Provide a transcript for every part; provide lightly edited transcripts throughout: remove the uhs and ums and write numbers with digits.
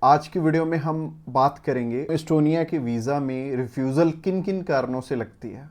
आज की वीडियो में हम बात करेंगे एस्टोनिया के वीज़ा में रिफ्यूज़ल किन किन कारणों से लगती है।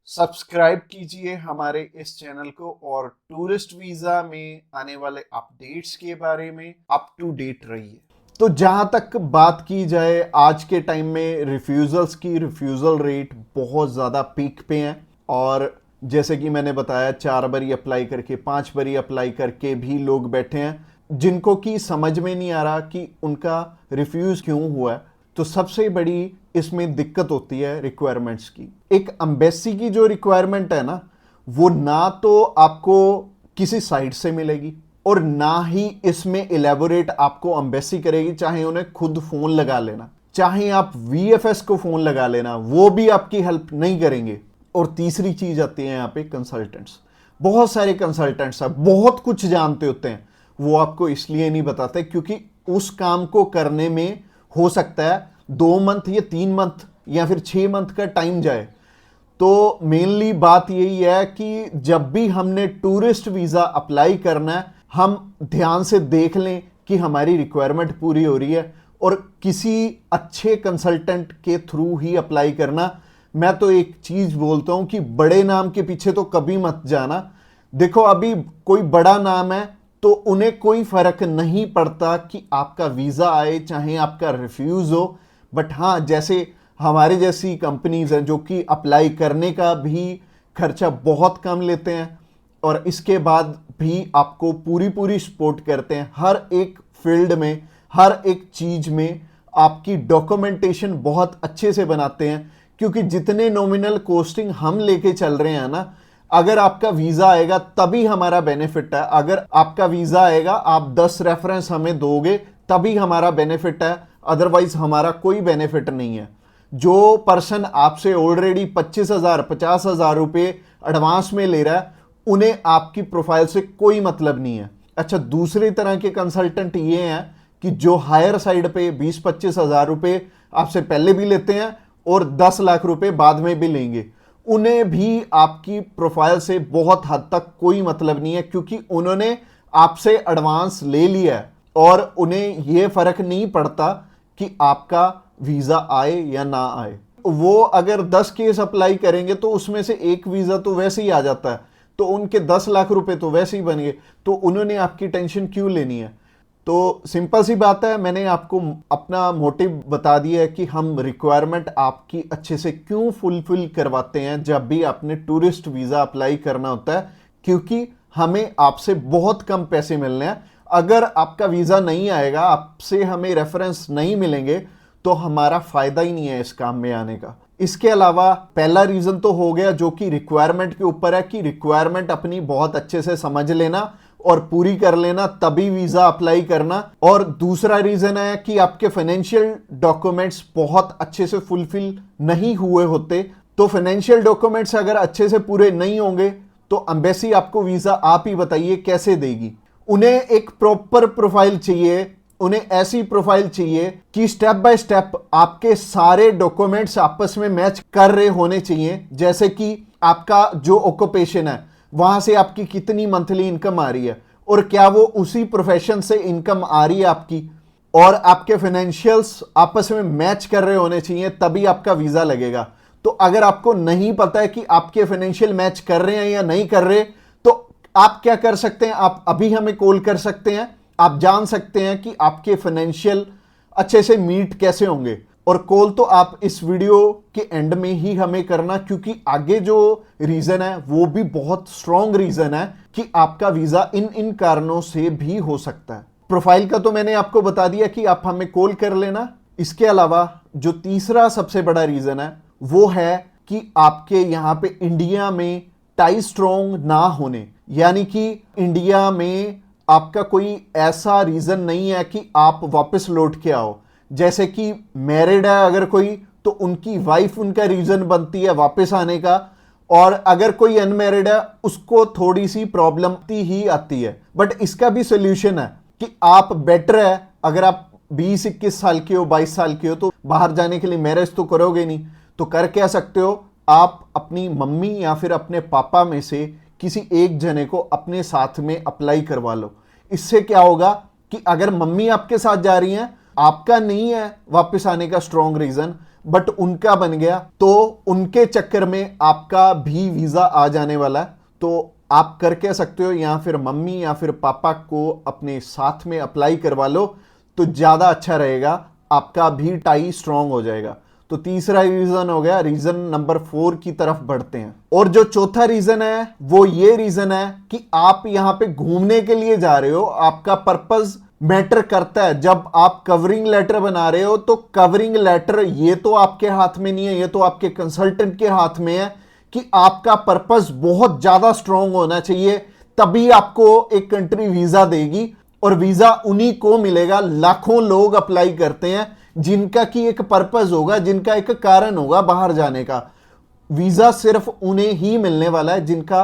सब्सक्राइब कीजिए हमारे इस चैनल को और टूरिस्ट वीज़ा में आने वाले अपडेट्स के बारे में अप टू डेट रहिए। तो जहां तक बात की जाए, आज के टाइम में रिफ्यूज़ल रेट बहुत ज़्यादा पीक पे है और जैसे कि मैंने बताया 4 बारी अप्लाई करके 5 बारी अप्लाई करके भी लोग बैठे हैं जिनको कि समझ में नहीं आ रहा कि उनका रिफ्यूज़ क्यों हुआ है। तो सबसे बड़ी इसमें दिक्कत होती है रिक्वायरमेंट्स की। एक एम्बेसी की जो रिक्वायरमेंट है ना, वो ना तो आपको किसी साइट से मिलेगी और ना ही इसमें इलेबोरेट आपको एम्बेसी करेगी। चाहे उन्हें खुद फोन लगा लेना, चाहे आप वीएफएस को फोन लगा लेना, वो भी आपकी हेल्प नहीं करेंगे। और तीसरी चीज आती है यहाँ पे कंसल्टेंट्स। बहुत सारे कंसल्टेंट्स हैं, बहुत कुछ जानते होते हैं, वो आपको इसलिए नहीं बताते क्योंकि उस काम को करने में हो सकता है 2 मंथ या 3 मंथ या फिर 6 मंथ का टाइम जाए। तो मेनली बात यही है कि जब भी हमने टूरिस्ट वीज़ा अप्लाई करना है, हम ध्यान से देख लें कि हमारी रिक्वायरमेंट पूरी हो रही है और किसी अच्छे कंसल्टेंट के थ्रू ही अप्लाई करना। मैं तो एक चीज बोलता हूं कि बड़े नाम के पीछे तो कभी मत जाना। देखो, अभी कोई बड़ा नाम है तो उन्हें कोई फर्क नहीं पड़ता कि आपका वीजा आए चाहे आपका रिफ्यूज हो। बट हाँ, जैसे हमारे जैसी कंपनीज हैं जो कि अप्लाई करने का भी खर्चा बहुत कम लेते हैं और इसके बाद भी आपको पूरी पूरी सपोर्ट करते हैं हर एक फील्ड में, हर एक चीज में आपकी डॉक्यूमेंटेशन बहुत अच्छे से बनाते हैं। क्योंकि जितने नॉमिनल कोस्टिंग हम लेके चल रहे हैं ना, अगर आपका वीजा आएगा तभी हमारा बेनिफिट है। अगर आपका वीजा आएगा, आप 10 रेफरेंस हमें दोगे तभी हमारा बेनिफिट है, अदरवाइज हमारा कोई बेनिफिट नहीं है। जो पर्सन आपसे ऑलरेडी 25,000 50,000 रुपए एडवांस में ले रहा है, उन्हें आपकी प्रोफाइल से कोई मतलब नहीं है। अच्छा, दूसरी तरह के कंसल्टेंट ये हैं कि जो हायर साइड पे 20-25,000 रुपए आपसे पहले भी लेते हैं और 10 लाख रुपए बाद में भी लेंगे। उन्हें भी आपकी प्रोफाइल से बहुत हद तक कोई मतलब नहीं है क्योंकि उन्होंने आपसे एडवांस ले लिया है और उन्हें यह फर्क नहीं पड़ता कि आपका वीजा आए या ना आए। वो अगर 10 केस अप्लाई करेंगे तो उसमें से एक वीजा तो वैसे ही आ जाता है, तो उनके 10 लाख रुपए तो वैसे ही बन गए। तो उन्होंने आपकी टेंशन क्यों लेनी है? तो सिंपल सी बात है, मैंने आपको अपना मोटिव बता दिया है कि हम रिक्वायरमेंट आपकी अच्छे से क्यों फुलफिल करवाते हैं जब भी आपने टूरिस्ट वीज़ा अप्लाई करना होता है। क्योंकि हमें आपसे बहुत कम पैसे मिलने हैं। अगर आपका वीज़ा नहीं आएगा, आपसे हमें रेफरेंस नहीं मिलेंगे, तो हमारा फ़ायदा ही नहीं है इस काम में आने का। इसके अलावा पहला रीज़न तो हो गया जो कि रिक्वायरमेंट के ऊपर है कि रिक्वायरमेंट अपनी बहुत अच्छे से समझ लेना और पूरी कर लेना, तभी वीजा अप्लाई करना। और दूसरा रीजन है कि आपके फाइनेंशियल डॉक्यूमेंट्स बहुत अच्छे से फुलफिल नहीं हुए होते। तो फाइनेंशियल डॉक्यूमेंट्स अगर अच्छे से पूरे नहीं होंगे तो एम्बेसी आपको वीजा आप ही बताइए कैसे देगी। उन्हें एक प्रॉपर प्रोफाइल चाहिए, उन्हें ऐसी प्रोफाइल चाहिए कि स्टेप बाय स्टेप आपके सारे डॉक्यूमेंट्स आपस में मैच कर रहे होने चाहिए। जैसे कि आपका जो ऑक्यूपेशन है, वहां से आपकी कितनी मंथली इनकम आ रही है और क्या वो उसी प्रोफेशन से इनकम आ रही है आपकी, और आपके फाइनेंशियल्स आपस में मैच कर रहे होने चाहिए, तभी आपका वीजा लगेगा। तो अगर आपको नहीं पता है कि आपके फाइनेंशियल मैच कर रहे हैं या नहीं कर रहे, तो आप क्या कर सकते हैं, आप अभी हमें कॉल कर सकते हैं। आप जान सकते हैं कि आपके फाइनेंशियल अच्छे से मीट कैसे होंगे। और कॉल तो आप इस वीडियो के एंड में ही हमें करना, क्योंकि आगे जो रीजन है वो भी बहुत स्ट्रॉन्ग रीजन है कि आपका वीजा इन इन कारणों से भी हो सकता है। प्रोफाइल का तो मैंने आपको बता दिया कि आप हमें कॉल कर लेना। इसके अलावा जो तीसरा सबसे बड़ा रीजन है वो है कि आपके यहां पे इंडिया में टाई स्ट्रॉन्ग ना होने, यानी कि इंडिया में आपका कोई ऐसा रीजन नहीं है कि आप वापस लौट के आओ। जैसे कि मैरिड है अगर कोई, तो उनकी वाइफ उनका रीजन बनती है वापस आने का, और अगर कोई अनमैरिड है उसको थोड़ी सी प्रॉब्लम ही आती है। बट इसका भी सोल्यूशन है कि आप बेटर है, अगर आप 20-21 साल के हो, 22 साल के हो, तो बाहर जाने के लिए मैरिज तो करोगे नहीं, तो कर क्या सकते हो, आप अपनी मम्मी या फिर अपने पापा में से किसी एक जने को अपने साथ में अप्लाई करवा लो। इससे क्या होगा कि अगर मम्मी आपके साथ जा रही हैं, आपका नहीं है वापस आने का स्ट्रॉन्ग रीजन, बट उनका बन गया, तो उनके चक्कर में आपका भी वीजा आ जाने वाला है। तो आप कर कह सकते हो या फिर मम्मी या फिर पापा को अपने साथ में अप्लाई करवा लो, तो ज्यादा अच्छा रहेगा, आपका भी टाई स्ट्रॉन्ग हो जाएगा। तो तीसरा रीजन हो गया। रीजन नंबर 4 की तरफ बढ़ते हैं। और जो चौथा रीजन है वो ये रीजन है कि आप यहां पे घूमने के लिए जा रहे हो, आपका पर्पस मैटर करता है। जब आप कवरिंग लेटर बना रहे हो तो कवरिंग लेटर ये तो आपके हाथ में नहीं है, ये तो आपके कंसल्टेंट के हाथ में है कि आपका पर्पस बहुत ज्यादा स्ट्रांग होना चाहिए, तभी आपको एक कंट्री वीजा देगी। और वीजा उन्हीं को मिलेगा, लाखों लोग अप्लाई करते हैं जिनका की एक पर्पस होगा, जिनका एक कारण होगा बाहर जाने का। वीजा सिर्फ उन्हें ही मिलने वाला है जिनका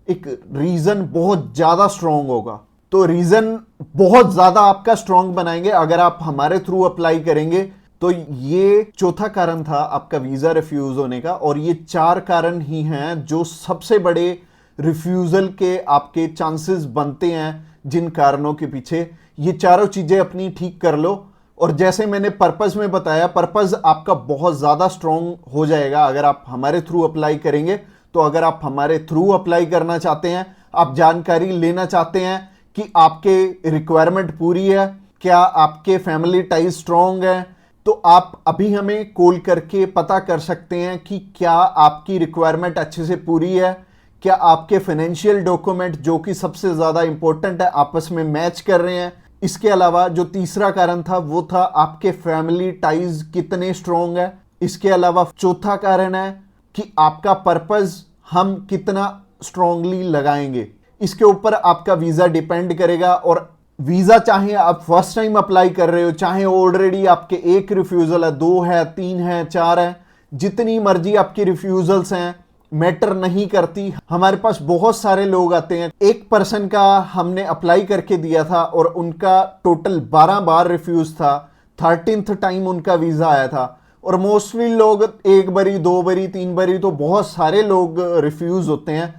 एक रीजन बहुत ज्यादा स्ट्रांग होगा। तो रीजन बहुत ज्यादा आपका स्ट्रांग बनाएंगे अगर आप हमारे थ्रू अप्लाई करेंगे। तो ये चौथा कारण था आपका वीजा रिफ्यूज होने का। और ये 4 कारण ही हैं जो सबसे बड़े रिफ्यूजल के आपके चांसेस बनते हैं। जिन कारणों के पीछे ये चारों चीजें अपनी ठीक कर लो, और जैसे मैंने पर्पस में बताया, पर्पस आपका बहुत ज्यादा स्ट्रांग हो जाएगा अगर आप हमारे थ्रू अप्लाई करेंगे। तो अगर आप हमारे थ्रू अप्लाई करना चाहते हैं, आप जानकारी लेना चाहते हैं कि आपके रिक्वायरमेंट पूरी है, क्या आपके फैमिली टाइज स्ट्रांग है, तो आप अभी हमें कॉल करके पता कर सकते हैं कि क्या आपकी रिक्वायरमेंट अच्छे से पूरी है, क्या आपके फाइनेंशियल डॉक्यूमेंट जो कि सबसे ज्यादा इंपॉर्टेंट है आपस में मैच कर रहे हैं। इसके अलावा जो तीसरा कारण था वो था आपके फैमिली टाइज कितने स्ट्रांग है। इसके अलावा चौथा कारण है कि आपका पर्पस हम कितना स्ट्रांगली लगाएंगे। इसके ऊपर आपका वीजा डिपेंड करेगा। और वीजा चाहे आप फर्स्ट टाइम अप्लाई कर रहे हो, चाहे ऑलरेडी आपके 1 रिफ्यूजल है, 2 है, 3 है, 4 है, जितनी मर्जी आपकी रिफ्यूजल्स हैं, मैटर नहीं करती। हमारे पास बहुत सारे लोग आते हैं, एक पर्सन का हमने अप्लाई करके दिया था और उनका टोटल 12 बार रिफ्यूज था, 13th टाइम उनका वीजा आया था। और मोस्टली लोग 1 बारी, 2 बारी, 3 बारी, तो बहुत सारे लोग रिफ्यूज होते हैं।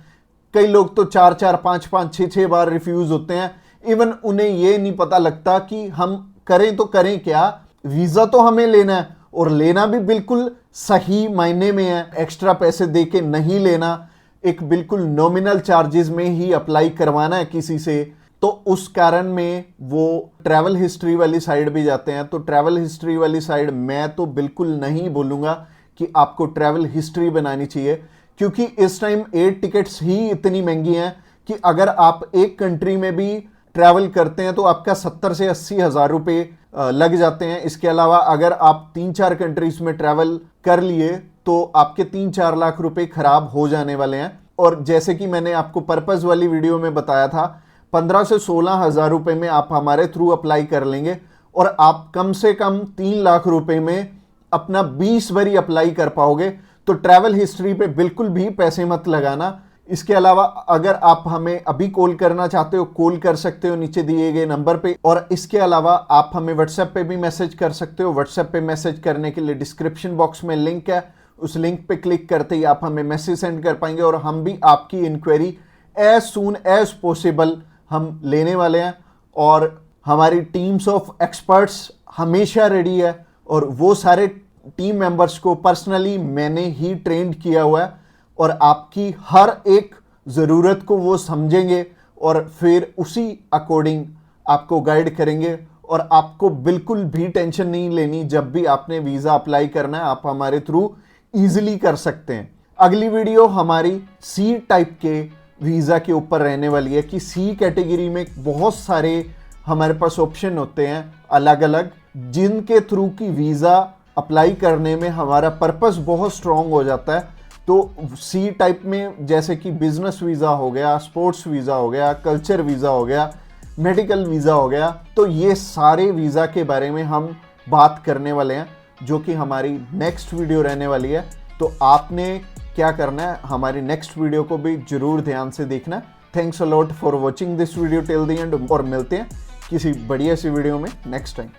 कई लोग तो 4-4, 5-5, 6-6 बार रिफ्यूज होते हैं। इवन उन्हें यह नहीं पता लगता कि हम करें तो करें क्या। वीजा तो हमें लेना है, और लेना भी बिल्कुल सही मायने में है, एक्स्ट्रा पैसे देके नहीं लेना, एक बिल्कुल नॉमिनल चार्जेस में ही अप्लाई करवाना है किसी से। तो उस कारण में वो ट्रैवल हिस्ट्री वाली साइड भी जाते हैं। तो ट्रैवल हिस्ट्री वाली साइड मैं तो बिल्कुल नहीं बोलूंगा कि आपको ट्रैवल हिस्ट्री बनानी चाहिए, क्योंकि इस टाइम एयर टिकट्स ही इतनी महंगी हैं कि अगर आप एक कंट्री में भी ट्रैवल करते हैं तो आपका 70 से 80 हजार रुपए लग जाते हैं। इसके अलावा अगर आप 3-4 कंट्रीज में ट्रैवल कर लिए तो आपके 3-4 लाख रुपए खराब हो जाने वाले हैं। और जैसे कि मैंने आपको पर्पस वाली वीडियो में बताया था, 15 से 16 हजार रुपए में आप हमारे थ्रू अप्लाई कर लेंगे और आप कम से कम 3 लाख रुपए में अपना 20 बारी अप्लाई कर पाओगे। तो ट्रैवल हिस्ट्री पे बिल्कुल भी पैसे मत लगाना। इसके अलावा अगर आप हमें अभी कॉल करना चाहते हो, कॉल कर सकते हो नीचे दिए गए नंबर पे। और इसके अलावा आप हमें व्हाट्सएप पे भी मैसेज कर सकते हो। व्हाट्सएप पे मैसेज करने के लिए डिस्क्रिप्शन बॉक्स में लिंक है, उस लिंक पे क्लिक करते ही आप हमें मैसेज सेंड कर पाएंगे और हम भी आपकी inquiry as soon as possible हम लेने वाले हैं। और हमारी टीम्स ऑफ एक्सपर्ट्स हमेशा रेडी है, और वो सारे टीम मेंबर्स को पर्सनली मैंने ही ट्रेंड किया हुआ है, और आपकी हर एक ज़रूरत को वो समझेंगे और फिर उसी अकॉर्डिंग आपको गाइड करेंगे। और आपको बिल्कुल भी टेंशन नहीं लेनी, जब भी आपने वीज़ा अप्लाई करना है आप हमारे थ्रू ईजिली कर सकते हैं। अगली वीडियो हमारी सी टाइप के वीज़ा के ऊपर रहने वाली है कि सी कैटेगरी में बहुत सारे हमारे पास ऑप्शन होते हैं अलग अलग, जिनके थ्रू की वीज़ा अप्लाई करने में हमारा पर्पस बहुत स्ट्रॉन्ग हो जाता है। तो सी टाइप में जैसे कि बिजनेस वीज़ा हो गया, स्पोर्ट्स वीज़ा हो गया, कल्चर वीज़ा हो गया, मेडिकल वीज़ा हो गया, तो ये सारे वीज़ा के बारे में हम बात करने वाले हैं, जो कि हमारी नेक्स्ट वीडियो रहने वाली है। तो आपने क्या करना है, हमारी नेक्स्ट वीडियो को भी जरूर ध्यान से देखना। Thanks a lot for watching this video till the end, और मिलते हैं किसी बढ़िया सी वीडियो में नेक्स्ट टाइम।